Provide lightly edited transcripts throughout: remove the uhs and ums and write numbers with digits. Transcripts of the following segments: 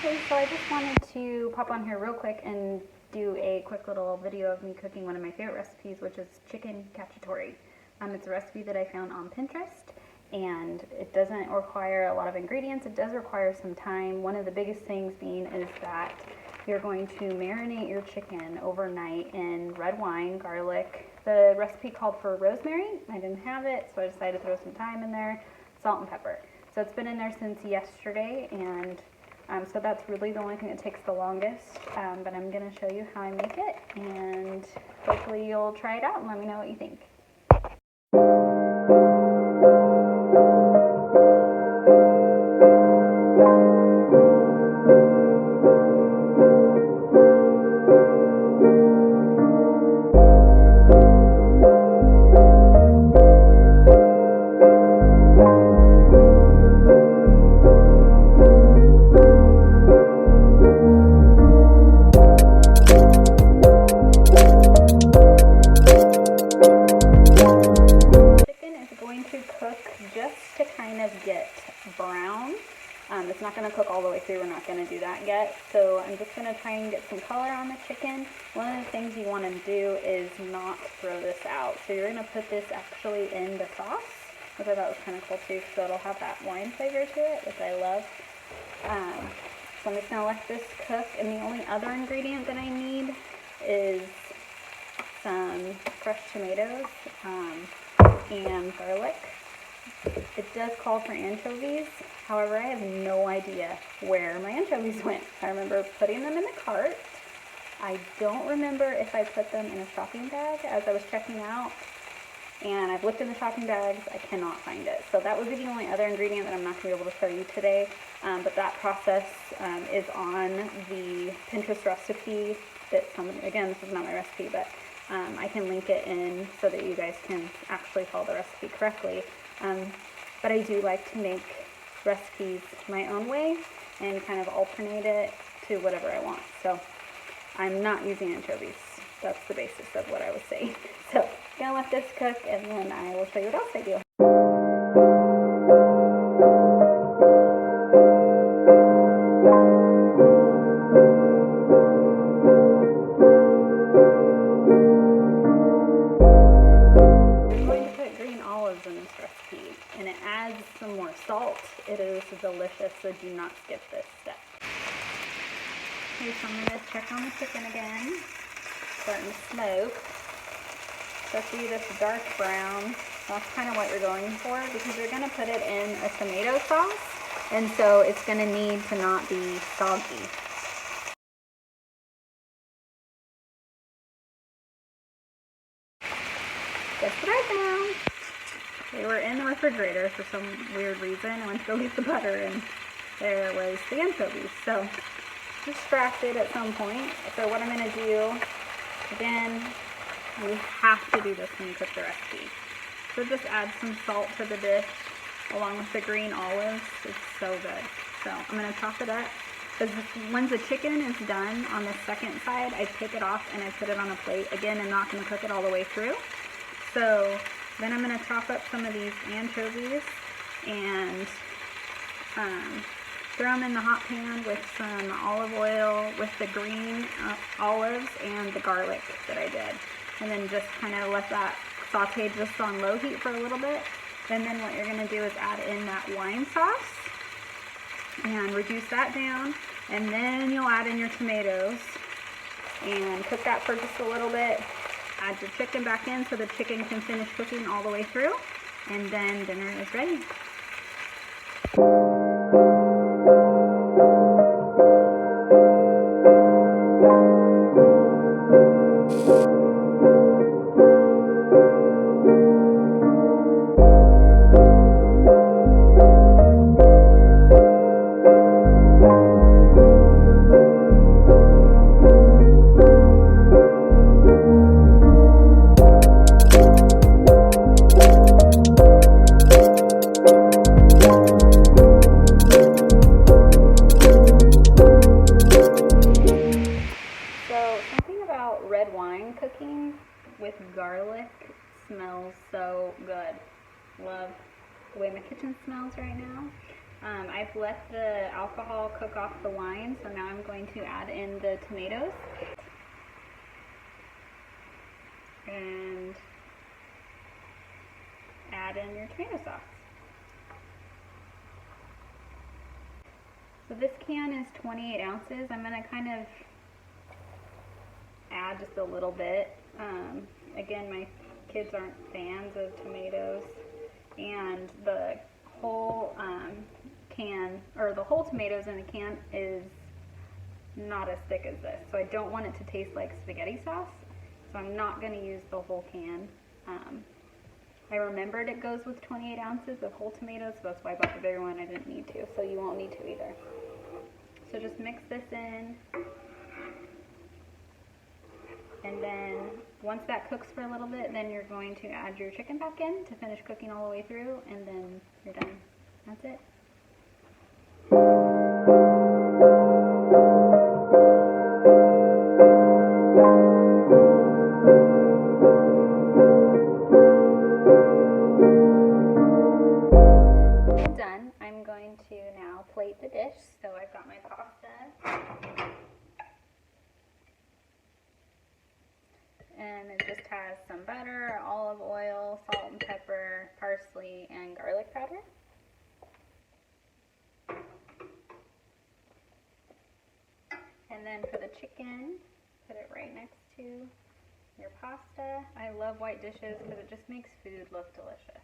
Okay, so I just wanted to pop on here real quick and do a quick little video of me cooking one of my favorite recipes, which is chicken cacciatore. It's a recipe that I found on Pinterest, and it doesn't require a lot of ingredients. It does require some time. One of the biggest things being is that you're going to marinate your chicken overnight in red wine, garlic. The recipe called for rosemary. I didn't have it, so I decided to throw some thyme in there, salt and pepper. So it's been in there since yesterday, and so that's really the only thing that takes the longest, but I'm going to show you how I make it, and hopefully you'll try it out and let me know what you think. Just to kind of get brown. It's not going to cook all the way through. We're not going to do that yet. So I'm just going to try and get some color on the chicken. One of the things you want to do is not throw this out. So you're going to put this actually in the sauce, which I thought was kind of cool too, so it'll have that wine flavor to it, which I love. So I'm just going to let this cook, and the only other ingredient that I need is some fresh tomatoes and garlic. It does call for anchovies, however, I have no idea where my anchovies went. I remember putting them in the cart. I don't remember if I put them in a shopping bag as I was checking out, and I've looked in the shopping bags, I cannot find it. So that would be the only other ingredient that I'm not going to be able to show you today, but that process is on the Pinterest recipe that again, this is not my recipe, but I can link it in so that you guys can actually follow the recipe correctly. But I do like to make recipes my own way and kind of alternate it to whatever I want. So I'm not using anchovies. That's the basis of what I was saying. So I'm going to let this cook, and then I will show you what else I do. In this recipe, and it adds some more salt. It is delicious, so do not skip this step. Okay, so I'm going to check on the chicken again. Starting to smoke. So see this dark brown, that's kind of what you're going for, because you're going to put it in a tomato sauce, and so it's going to need to not be soggy. Guess what I found? They were in the refrigerator for some weird reason. I went to go get the butter, and there was the anchovies. So, distracted at some point. So what I'm going to do, again, you have to do this when you cook the recipe. So just add some salt to the dish along with the green olives. It's so good. So I'm going to chop it up, because once the chicken is done on the second side, I take it off and I put it on a plate. Again, I'm not going to cook it all the way through. So then I'm going to chop up some of these anchovies and throw them in the hot pan with some olive oil with the green olives and the garlic that I did. And then just kind of let that saute just on low heat for a little bit. And then what you're going to do is add in that wine sauce and reduce that down. And then you'll add in your tomatoes and cook that for just a little bit. Add your chicken back in so the chicken can finish cooking all the way through, and then dinner is ready. Cooking with garlic smells so good. Love the way my kitchen smells right now. I've let the alcohol cook off the wine, so now I'm going to add in the tomatoes. And add in your tomato sauce. So this can is 28 ounces. I'm going to kind of add just a little bit. Again, my kids aren't fans of tomatoes, and the whole can, or the whole tomatoes in the can is not as thick as this. So I don't want it to taste like spaghetti sauce. So I'm not going to use the whole can. I remembered it goes with 28 ounces of whole tomatoes, so that's why I bought the bigger one. I didn't need to, so you won't need to either. So just mix this in. And then once that cooks for a little bit, then you're going to add your chicken back in to finish cooking all the way through, and then you're done. That's it. Done. I'm going to now plate the dish. So I've got my pasta. And it just has some butter, olive oil, salt and pepper, parsley, and garlic powder. And then for the chicken, put it right next to your pasta. I love white dishes because it just makes food look delicious.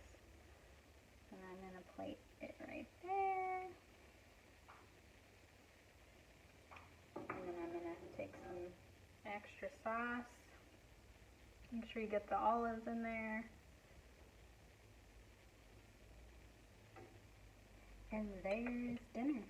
And I'm going to plate it right there. And then I'm going to take some extra sauce. Make sure you get the olives in there. And there's dinner.